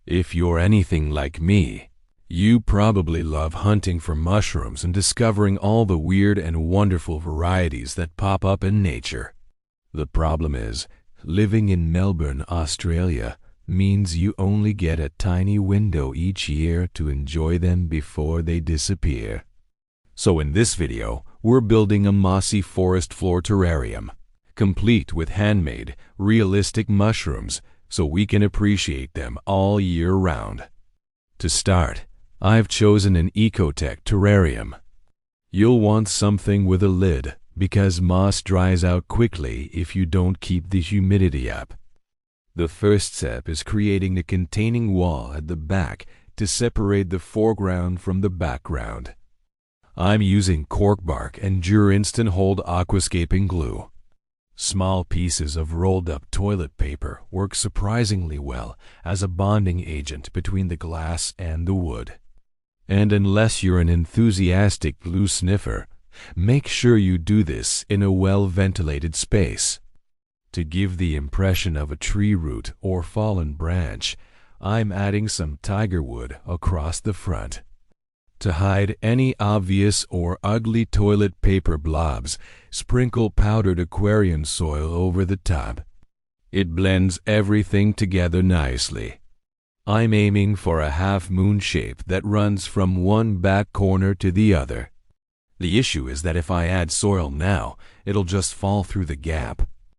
If you're anything like me, you probably love hunting for mushrooms and discovering all the weird and wonderful varieties that pop up in nature. The problem is, living in Melbourne, Australia, means you only get a tiny window each year to enjoy them before they disappear. So in this video, we're building a mossy forest floor terrarium, complete with handmade, realistic mushrooms, so we can appreciate them all year round. To start, I've chosen an Ecotech terrarium. You'll want something with a lid, because moss dries out quickly if you don't keep the humidity up. The first step is creating a containing wall at the back to separate the foreground from the background. I'm using cork bark and Instant Hold aquascaping glue. Small pieces of rolled-up toilet paper work surprisingly well as a bonding agent between the glass and the wood. And unless you're an enthusiastic glue sniffer, make sure you do this in a well-ventilated space. To give the impression of a tree root or fallen branch, I'm adding some tiger wood across the front. To hide any obvious or ugly toilet paper blobs, sprinkle powdered aquarium soil over the top. It blends everything together nicely. I'm aiming for a half-moon shape that runs from one back corner to the other. The issue is that if I add soil now, it'll just fall through the gap.